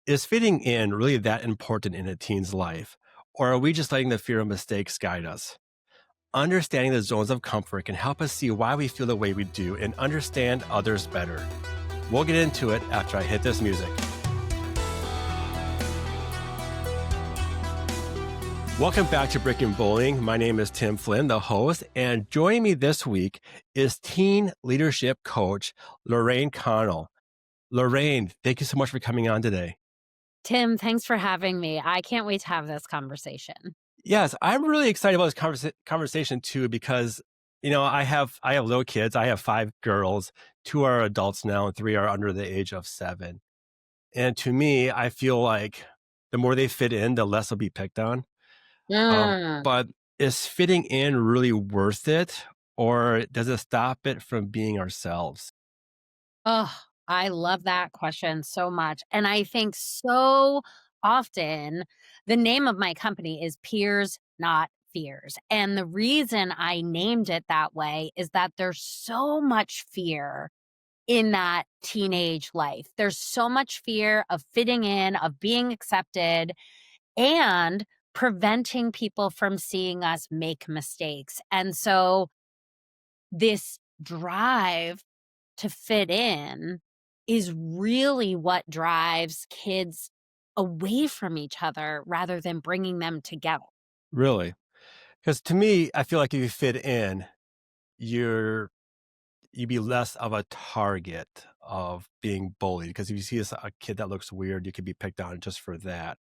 Is fitting in really that important in a teen's life? Or are we just letting the fear of mistakes guide us? Understanding the zones of comfort can help us see why we feel the way we do and understand others better. We'll get into it after I hit this music. Welcome back to Brick and Bowling. My name is Tim Flynn, the host, and joining me this week is teen leadership coach Lorraine Connell. Lorraine, thank you so much for coming on today. Tim, thanks for having me. I can't wait to have this conversation. Yes, I'm really excited about this conversation too because I have little kids. I have 5 girls. 2 are adults now, and 3 are under the age of 7. And to me, I feel like the more they fit in, the less they'll be picked on. Mm. But is fitting in really worth it, or does it stop it from being ourselves? Oh, I love that question so much. And I think so often the name of my company is Peers, Not Fears. And the reason I named it that way is that there's so much fear in that teenage life. There's so much fear of fitting in, of being accepted, and preventing people from seeing us make mistakes. And so this drive to fit in is really what drives kids away from each other rather than bringing them together. Really? Because to me, I feel like if you fit in, you're you'd be less of a target of being bullied. Because if you see a kid that looks weird, you could be picked on just for that.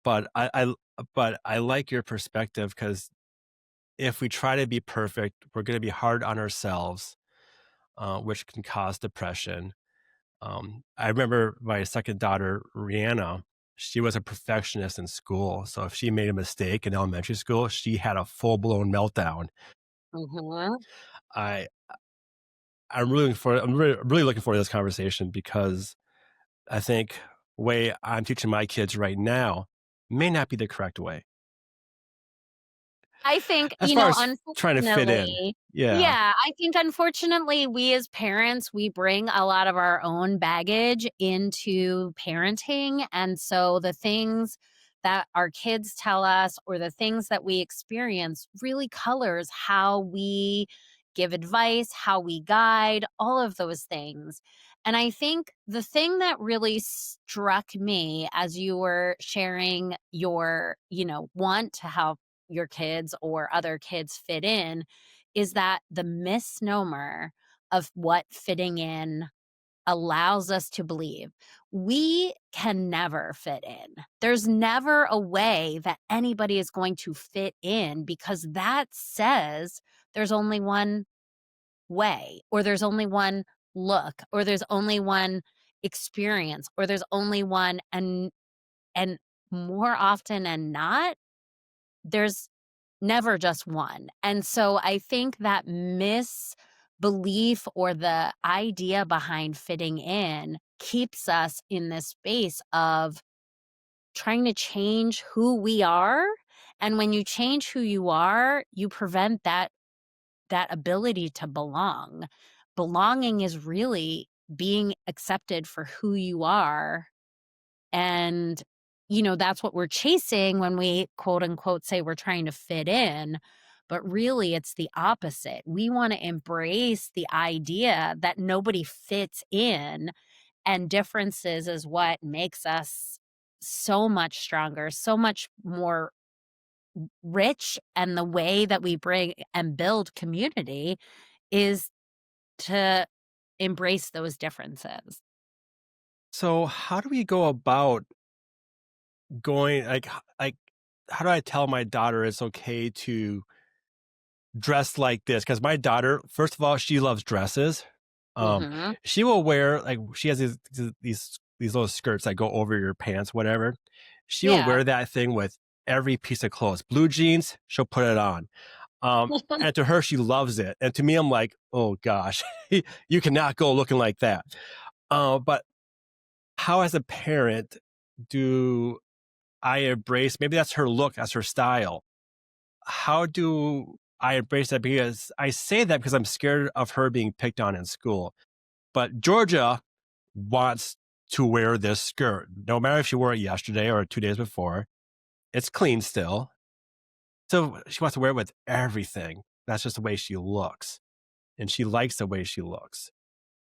But I like your perspective because if we try to be perfect, we're going to be hard on ourselves, which can cause depression. I remember my second daughter, Rihanna. She was a perfectionist in school, so if she made a mistake in elementary school, she had a full blown meltdown. Mhm. I I'm really looking forward to this conversation because I think way I'm teaching my kids right now may not be the correct way I think, as far as trying to fit in. unfortunately Yeah, yeah, I think unfortunately, we as parents, we bring a lot of our own baggage into parenting, and so the things that our kids tell us or the things that we experience really colors how we give advice, how we guide, all of those things. And I think the thing that really struck me as you were sharing your, want to help your kids or other kids fit in is that the misnomer of what fitting in allows us to believe. We can never fit in. There's never a way that anybody is going to fit in because that says there's only one way, or there's only one look, or there's only one experience, or there's only one and more often than not, there's never just one. And so I think that misbelief or the idea behind fitting in keeps us in this space of trying to change who we are. And when you change who you are, you prevent that ability to belong. Belonging is really being accepted for who you are and, that's what we're chasing when we quote unquote say we're trying to fit in. But really, it's the opposite. We want to embrace the idea that nobody fits in, and differences is what makes us so much stronger, so much more rich. And the way that we bring and build community is to embrace those differences. so how do we go about going like how do I tell my daughter it's okay to dress like this? Because my daughter, first of all, she loves dresses. Um, Hmm. she will wear like she has these little skirts that go over your pants, whatever. She will Yeah. wear that thing with every piece of clothes. Blue jeans, she'll put it on. And to her, she loves it. And to me, I'm like, oh gosh, you cannot go looking like that. But how, as a parent, do I embrace? Maybe that's her look, that's her style. How do I embrace that? Because I say that because I'm scared of her being picked on in school. But Georgia wants to wear this skirt. No matter if she wore it yesterday or 2 days before, it's clean still. So she wants to wear it with everything. That's just the way she looks. And she likes the way she looks,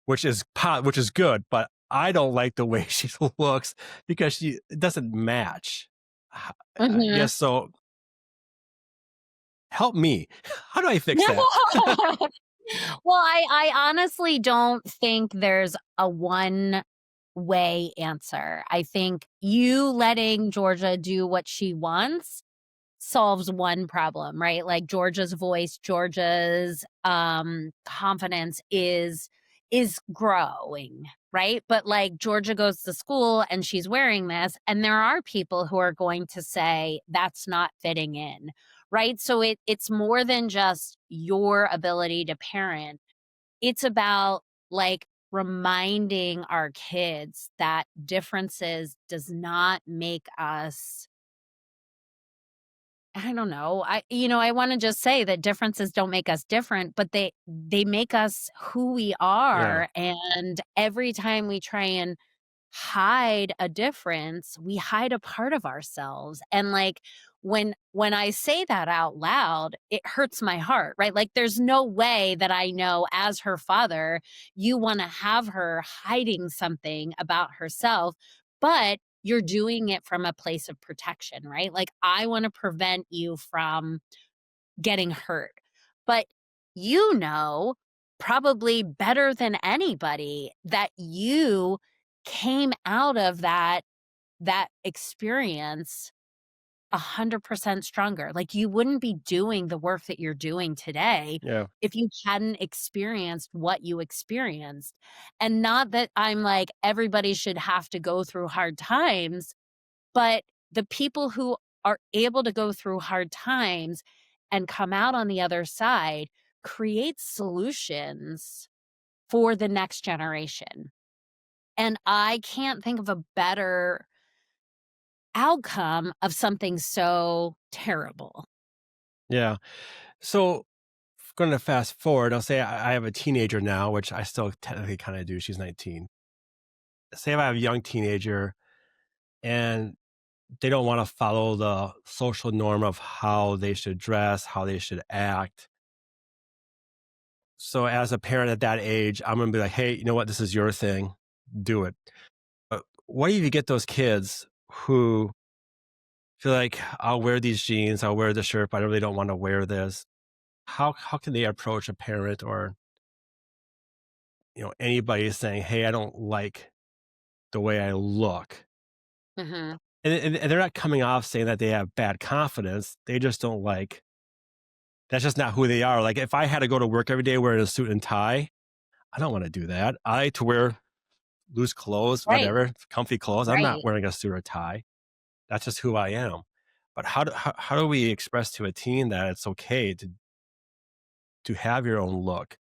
which is good, but I don't like the way she looks because it doesn't match. Mhm. Yes, so help me. How do I fix that? Well, I honestly don't think there's a one-way answer. I think you letting Georgia do what she wants solves one problem, right? Like Georgia's voice, Georgia's confidence is growing, right? But like Georgia goes to school and she's wearing this and there are people who are going to say that's not fitting in, right? So it's more than just your ability to parent. It's about like reminding our kids that differences does not make us, I don't know. I wanna just say that differences don't make us different, but they make us who we Yeah. are, and every time we try and hide a difference, we hide a part of ourselves, and, like, when I say that out loud, it hurts my heart, right? Like, there's no way that I know as her father, you wanna have her hiding something about herself, but you're doing it from a place of protection, right? Like, I wanna prevent you from getting hurt, but you know probably better than anybody that you came out of that experience 100% stronger. Like, you wouldn't be doing the work that you're doing today Yeah. if you hadn't experienced what you experienced. And not that I'm like, everybody should have to go through hard times, but the people who are able to go through hard times and come out on the other side create solutions for the next generation. And I can't think of a better outcome of something so terrible. Yeah. So going to fast forward, I'll say I have a teenager now, which I still technically kind of do. She's 19. Say if I have a young teenager and they don't want to follow the social norm of how they should dress, how they should act. So as a parent at that age, I'm going to be like, hey, you know what? This is your thing. Do it. But what do you get those kids who feel like I'll wear these jeans, I'll wear the shirt, but I really don't want to wear this? How can they approach a parent or anybody saying, hey, I don't like the way I look? Mhm. And they're not coming off saying that they have bad confidence. They just don't like, that's just not who they are. Like if I had to go to work every day wearing a suit and tie, I don't want to do that. I like to wear loose clothes, Right, whatever, comfy clothes. I'm not right. wearing a suit or tie. That's just who I am. But how do we express to a teen that it's okay to have your own look,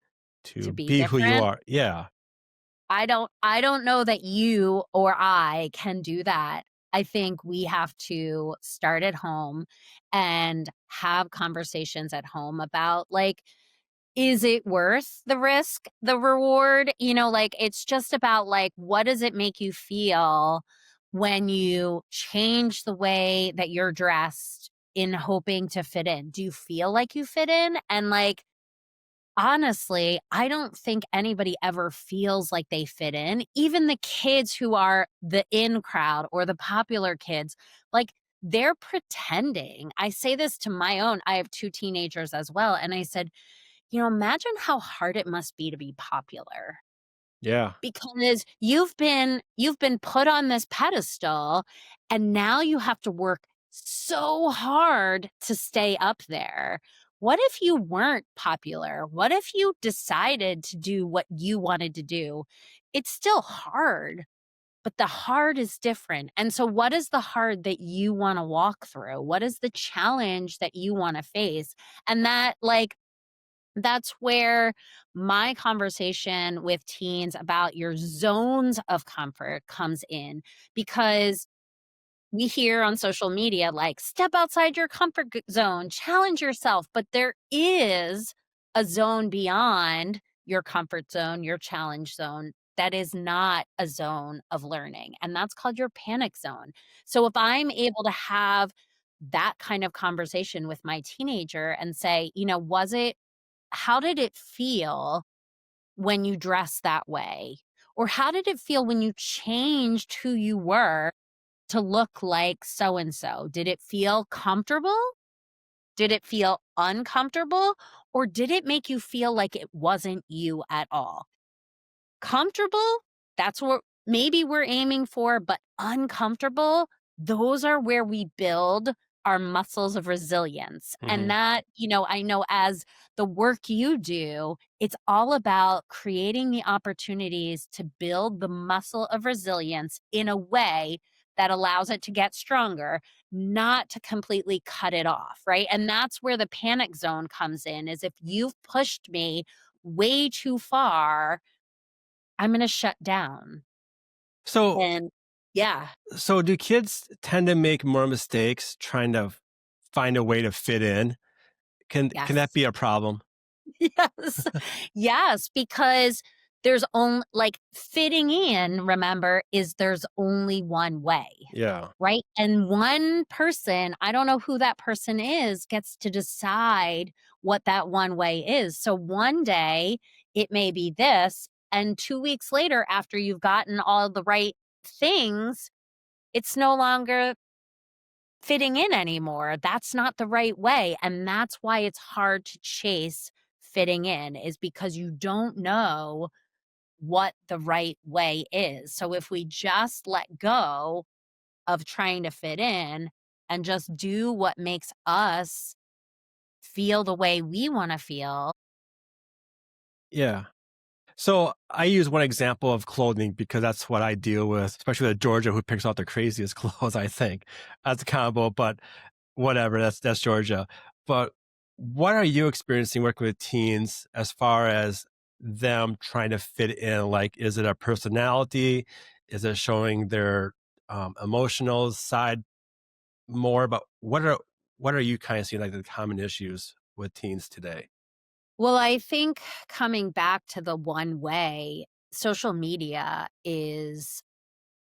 To to be be who you different, are? Yeah. I don't know that you or I can do that. I think we have to start at home and have conversations at home about, like, is it worth the risk, the reward? Like, it's just about, like, what does it make you feel when you change the way that you're dressed in hoping to fit in? Do you feel like you fit in? And, like, honestly, I don't think anybody ever feels like they fit in. Even the kids who are the in crowd or the popular kids, like, they're pretending. I say this to my own, I have 2 teenagers as well, and I said, imagine how hard it must be to be popular Yeah. because you've been put on this pedestal and now you have to work so hard to stay up there. What if you weren't popular? What if you decided to do what you wanted to do? It's still hard, but the hard is different. And so what is the hard that you want to walk through? What is the challenge that you want to face? And that's where my conversation with teens about your zones of comfort comes in because we hear on social media, like, step outside your comfort zone, challenge yourself. But there is a zone beyond your comfort zone, your challenge zone that is not a zone of learning, and that's called your panic zone. So if I'm able to have that kind of conversation with my teenager and say, "Was it how did it feel when you dressed that way?" Or "How did it feel when you changed who you were to look like so and so? Did it feel comfortable? Did it feel uncomfortable? Or did it make you feel like it wasn't you at all?" Comfortable, that's what maybe we're aiming for, but uncomfortable, those are where we build our muscles of resilience. And Mhm. that, I know as the work you do, it's all about creating the opportunities to build the muscle of resilience in a way that allows it to get stronger, not to completely cut it off, right? And that's where the panic zone comes in is if you've pushed me way too far, I'm gonna shut down. So And yeah, so do kids tend to make more mistakes trying to find a way to fit in? Can that yes. be a problem? Yes. Yes, because there's only like, fitting in, remember, is there's only one way, Yeah. right? And one person, I don't know who that person is, gets to decide what that one way is. So one day, it may be this, and 2 weeks later, after you've gotten all the right things, it's no longer fitting in anymore. That's not the right way, and that's why it's hard to chase fitting in is because you don't know what the right way is. So if we just let go of trying to fit in and just do what makes us feel the way we wanna feel. Yeah. So I use one example of clothing because that's what I deal with, especially with Georgia, who picks out the craziest clothes, I think, as a combo, but whatever, that's Georgia. But what are you experiencing working with teens as far as them trying to fit in? Like, is it a personality? Is it showing their emotional side more? But what are you kind of seeing like the common issues with teens today? Well, I think coming back to the one way, social media is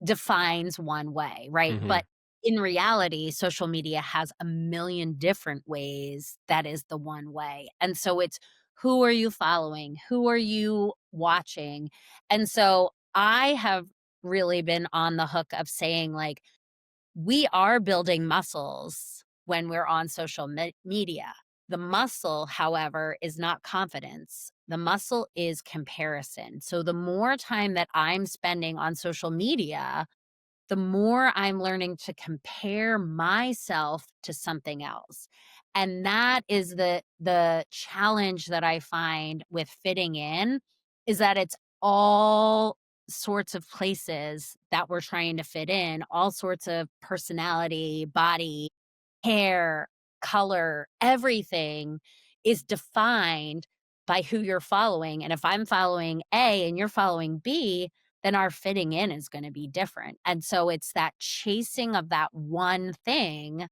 defines one way, right? Hmm. But in reality, social media has a million different ways that is the one way. And so it's who are you following? Who are you watching? And so I have really been on the hook of saying, like, we are building muscles when we're on social media. The muscle, however, is not confidence. The muscle is comparison. So the more time that I'm spending on social media, the more I'm learning to compare myself to something else. And that is the challenge that I find with fitting in is that it's all sorts of places that we're trying to fit in, all sorts of personality, body, hair, color, everything is defined by who you're following. And if I'm following A and you're following B, then our fitting in is going to be different. And so it's that chasing of that one thing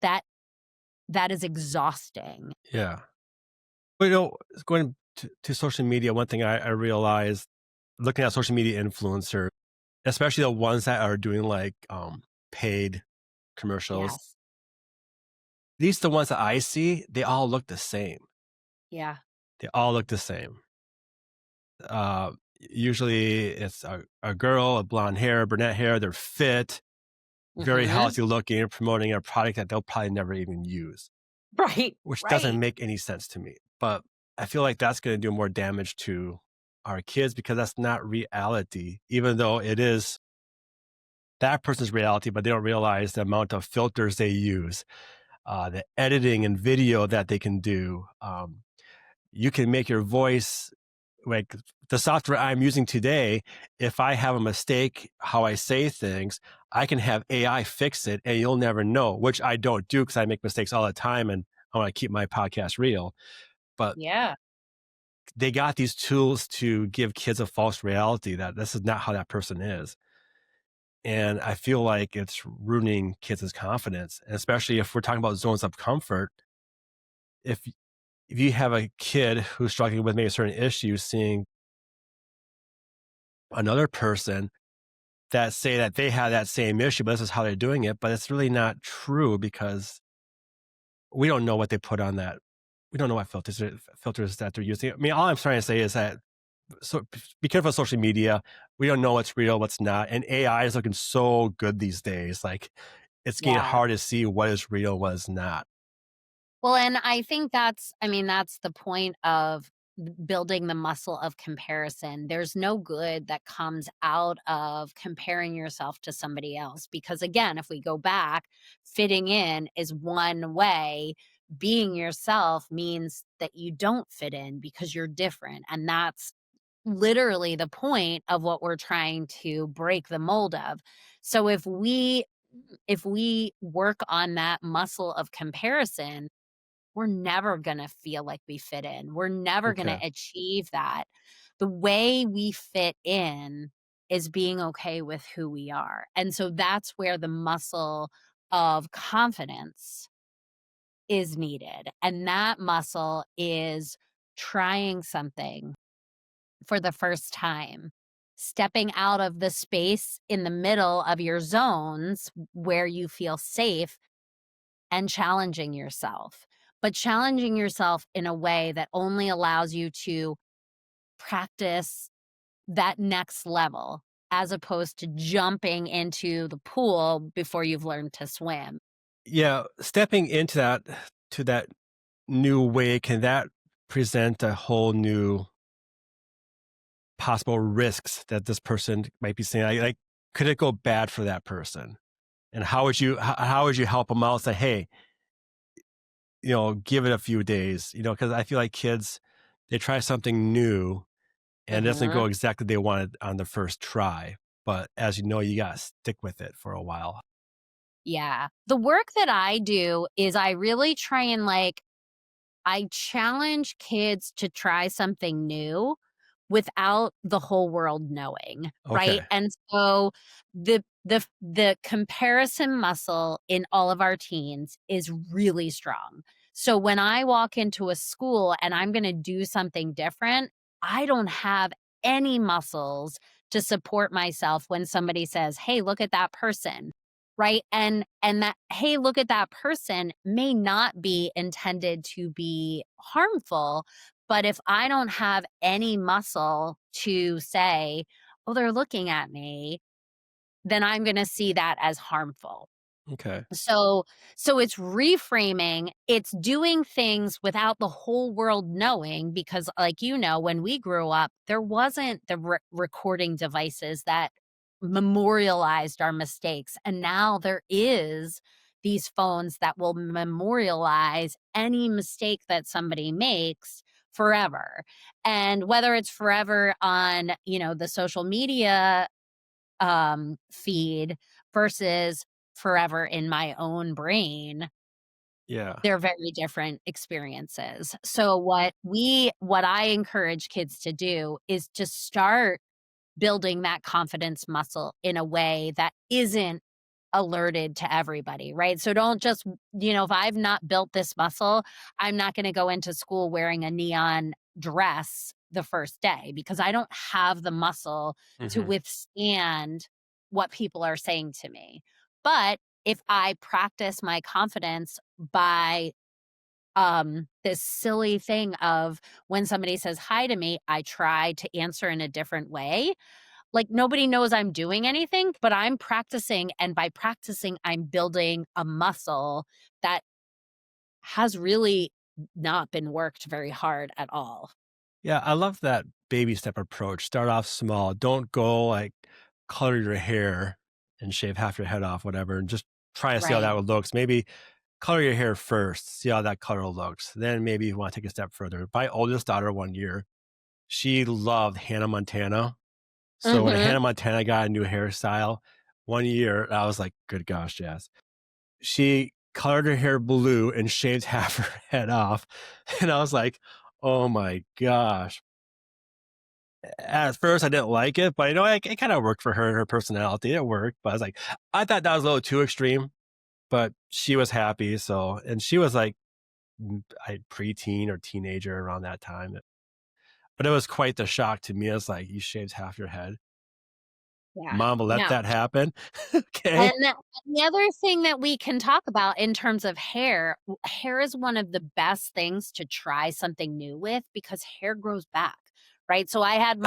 that that is exhausting. Yeah. But, going to social media, one thing I realized looking at social media influencer, especially the ones that are doing like paid commercials, Yes. at least the ones that I see, they all look the same. Yeah. They all look the same. Usually it's a girl, a blonde hair, brunette hair, they're fit, very Mhm. healthy looking, promoting a product that they'll probably never even use, Right. which doesn't Right. make any sense to me. But I feel like that's going to do more damage to our kids because that's not reality, even though it is that person's reality, but they don't realize the amount of filters they use, the editing and video that they can do. You can make your voice like the software I'm using today. If I have a mistake, how I say things, I can have AI fix it and you'll never know, which I don't do because I make mistakes all the time and I want to keep my podcast real. But Yeah. they got these tools to give kids a false reality that this is not how that person is. And I feel like it's ruining kids' confidence, and especially if we're talking about zones of comfort. If if you have a kid who's struggling with maybe a certain issue, seeing another person that say that they have that same issue, but this is how they're doing it, but it's really not true because we don't know what they put on that. We don't know what filters that they're using. I mean, all I'm trying to say is that be careful with social media. We don't know what's real, what's not, and AI is looking so good these days. Like it's getting Yeah. hard to see what is real, what is not. Well, and I think that's I mean, that's the point of building the muscle of comparison. There's no good that comes out of comparing yourself to somebody else because again, if we go back, fitting in is one way. Being yourself means that you don't fit in because you're different, and that's literally the point of what we're trying to break the mold of. So if we work on that muscle of comparison, we're never going to feel like we fit in. We're never going to Okay. achieve that. The way we fit in is being okay with who we are. And so that's where the muscle of confidence is needed. And that muscle is trying something for the first time, stepping out of the space in the middle of your zones where you feel safe and challenging yourself, but challenging yourself in a way that only allows you to practice that next level as opposed to jumping into the pool before you've learned to swim. Yeah, stepping into that to that new way, can that present a whole new possible risks that this person might be saying? Like could it go bad for that person? And how would you help them out? Say, hey, give it a few days, because I feel like kids, they try something new and it doesn't go Mhm. exactly they wanted on the first try. But as you know, you got to stick with it for a while. Yeah. The work that I do is I really try and I challenge kids to try something new without the whole world knowing, right? Okay. And so the comparison muscle in all of our teens is really strong. So when I walk into a school and I'm going to do something different, I don't have any muscles to support myself when somebody says, "Hey, look at that person." Right? And that, "Hey, look at that person," may not be intended to be harmful, but if I don't have any muscle to say, "Oh, they're looking at me," then I'm gonna see that as harmful. Okay. So so it's reframing, it's doing things without the whole world knowing because like when we grew up, there wasn't the recording devices that memorialized our mistakes and now there is these phones that will memorialize any mistake that somebody makes forever. And whether it's forever on, the social media feed versus forever in my own brain, Yeah. they're very different experiences. So what I encourage kids to do is to start building that confidence muscle in a way that isn't alerted to everybody, right? So don't just, if I've not built this muscle, I'm not going to go into school wearing a neon dress the first day because I don't have the muscle to Hmm. withstand what people are saying to me. But if I practice my confidence by this silly thing of when somebody says hi to me, I try to answer in a different way, like, nobody knows I'm doing anything, but I'm practicing, and by practicing, I'm building a muscle that has really not been worked very hard at all. Yeah. I love that baby step approach. Start off small. Don't go like color your hair and shave half your head off, whatever, and just try to see how Right. that looks. Maybe color your hair first, see how that color looks. Then maybe you want to take a step further. My oldest daughter, one year, she loved Hannah Montana. So when Mhm. Hannah Montana got a new hairstyle, one year, I was like, good gosh, Jazz. She colored her hair blue and shaved half her head off. And I was like, oh my gosh. At first, I didn't like it, but it kind of worked for her and her personality. It worked. But I was like, I thought that was a little too extreme, but she was happy. So, and she was like, preteen or teenager around that time. But it was quite the shock to me. It's like, you shaved half your head. Yeah. Mom will let No. that happen. Okay. And the other thing that we can talk about in terms of hair, hair is one of the best things to try something new with because hair grows back, right? So I had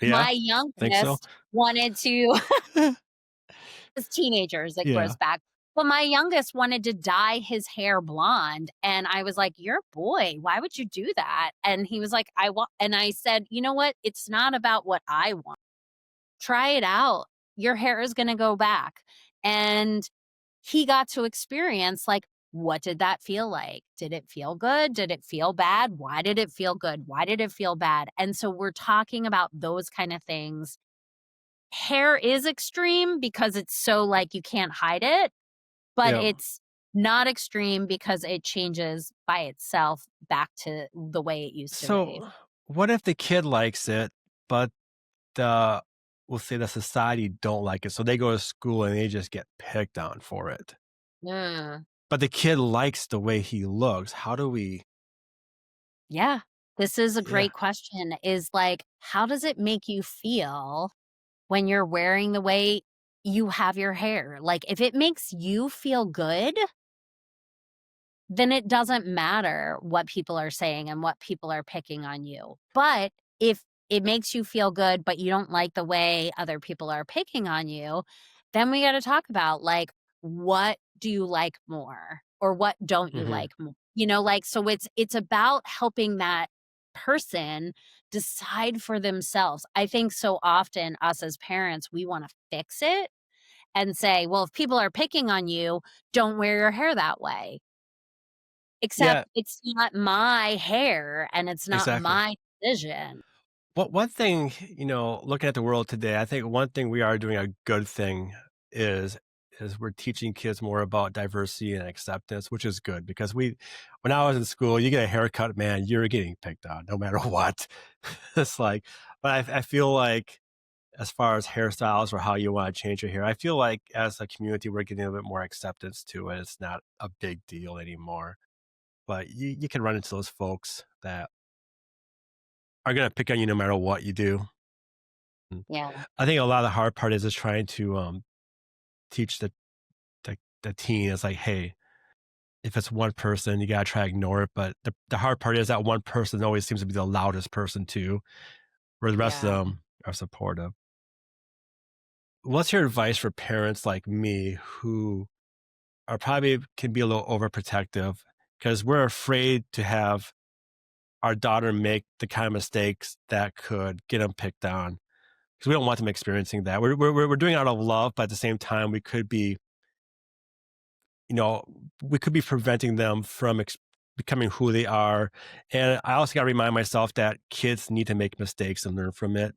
Yeah, my think so? youngest wanted to as teenagers, it grows Yeah. back. But my youngest wanted to dye his hair blonde, and I was like, "You're a boy. Why would you do that?" And he was like, "I want." And I said, "You know what? It's not about what I want. Try it out. Your hair is gonna go back." And he got to experience, like, what did that feel like? Did it feel good? Did it feel bad? Why did it feel good? Why did it feel bad? And so we're talking about those kind of things. Hair is extreme because it's so, like, you can't hide it, but Yeah. it's not extreme because it changes by itself back to the way it used to be. So, what if the kid likes it, but the we'll say the society don't like it, so they go to school and they just get picked on for it. Mm. But the kid likes the way he looks. How do we Yeah. This is a Yeah, great question, is, like, how does it make you feel when you're wearing the way you have your hair? Like, if it makes you feel good, then it doesn't matter what people are saying and what people are picking on you. But if it makes you feel good, but you don't like the way other people are picking on you, then we got to talk about, like, what do you like more or what don't you mhm. like more? You know, like, so it's about helping that person decide for themselves. I think so often us as parents, we want to fix it and say, well, if people are picking on you, don't wear your hair that way. Except Yeah, it's not my hair and it's not exactly. my decision. What one thing, looking at the world today, I think one thing we are doing a good thing is is we're teaching kids more about diversity and acceptance, which is good because when I was in school, you get a haircut, man, you're getting picked on no matter what. It's like, but I feel like as far as hairstyles or how you want to change your hair, I feel like as a community, we're getting a bit more acceptance to it. It's not a big deal anymore. But you can run into those folks that are going to pick on you no matter what you do. Mm. Yeah, I think a lot of the hard part is just trying to teach the teen. It's like, hey, if it's one person, you gotta try to ignore it. But the hard part is that one person always seems to be the loudest person too, where the rest of yeah, them are supportive. What's your advice for parents like me who are probably can be a little overprotective because we're afraid to have our daughter make the kind of mistakes that could get them picked on because we don't want them experiencing that. We're doing it out of love, but at the same time, you know, we could be preventing them from becoming who they are. And I also got to remind myself that kids need to make mistakes and learn from it.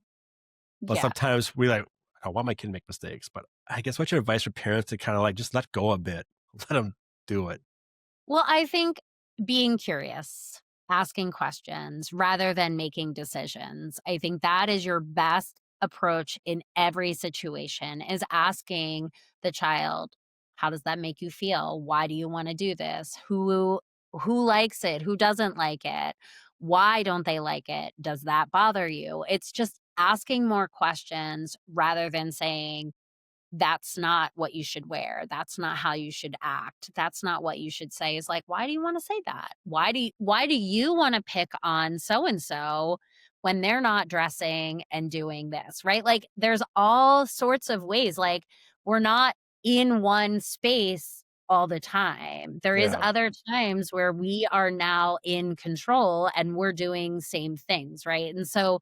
But yeah. sometimes we like, I don't want my kid to make mistakes. But I guess what's your advice for parents to kind of like just let go a bit, let them do it? Well, I think being curious, asking questions rather than making decisions. I think that is your best approach in every situation is asking the child, how does that make you feel? Why do you want to do this? Who likes it? Who doesn't like it? Why don't they like it? Does that bother you? It's just asking more questions rather than saying that's not what you should wear. That's not how you should act. That's not what you should say. Is like, why do you want to say that? Why do you want to pick on so and so when they're not dressing and doing this, right? Like there's all sorts of ways. Like we're not in one space all the time. There is Yeah. other times where we are now in control and we're doing same things, right? And so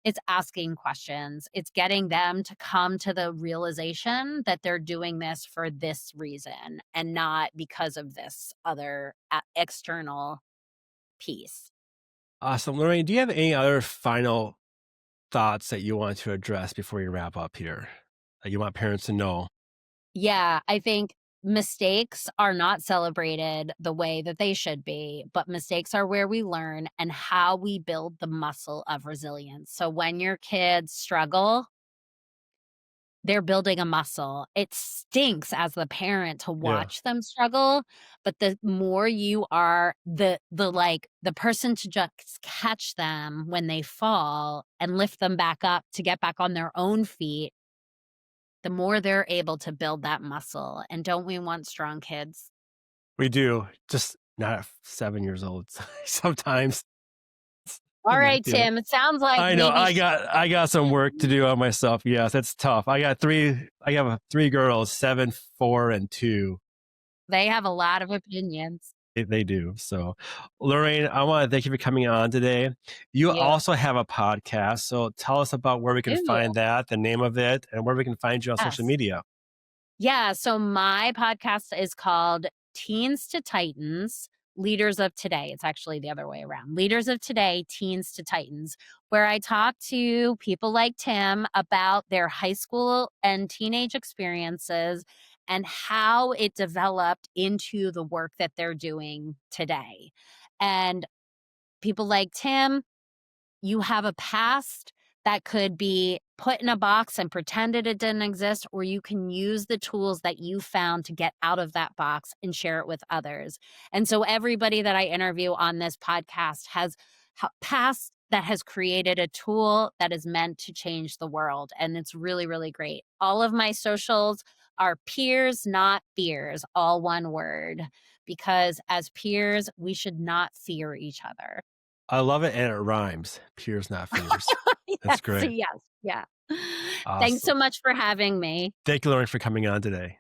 it's asking questions. It's getting them to come to the realization that they're doing this for this reason and not because of this other external piece. Awesome. Lorraine, do you have any other final thoughts that you want to address before we wrap up here that you want parents to know? Yeah, I think mistakes are not celebrated the way that they should be, but mistakes are where we learn and how we build the muscle of resilience. So when your kids struggle, they're building a muscle. It stinks as the parent to Yeah. watch them struggle, but the more you are the person to just catch them when they fall and lift them back up to get back on their own feet, the more they're able to build that muscle. And don't we want strong kids? We do, just not at 7 years old. Sometimes All it might right, be a Tim. It sounds like I know, maybe I got some work to do on myself. Yes, it's tough. I have 3 girls, 7, 4, and 2. they have a lot of opinions. They do. So, Lorraine, I wanna thank you for coming on today. You You also have a podcast, so tell us about where we can do. find that, the name of it, and where we can find you on social Yes. media. Yeah, so my podcast is called Teens to Titans, Leaders of Today. It's actually the other way around. Leaders of Today, Teens to Titans, where I talk to people like Tim about their high school and teenage experiences and how it developed into the work that they're doing today. And people like Tim, you have a past that could be put in a box and pretended it didn't exist, or you can use the tools that you found to get out of that box and share it with others. And so everybody that I interview on this podcast has past that has created a tool that is meant to change the world. And it's really, really great. All of my socials are peers, not fears, all one word, because as peers, we should not fear each other. I love it, and it rhymes. Peers, not fears. That's Yes, great. yes, yeah. Thanks so Awesome. much for having me. Thank you, Lorraine, for coming on today.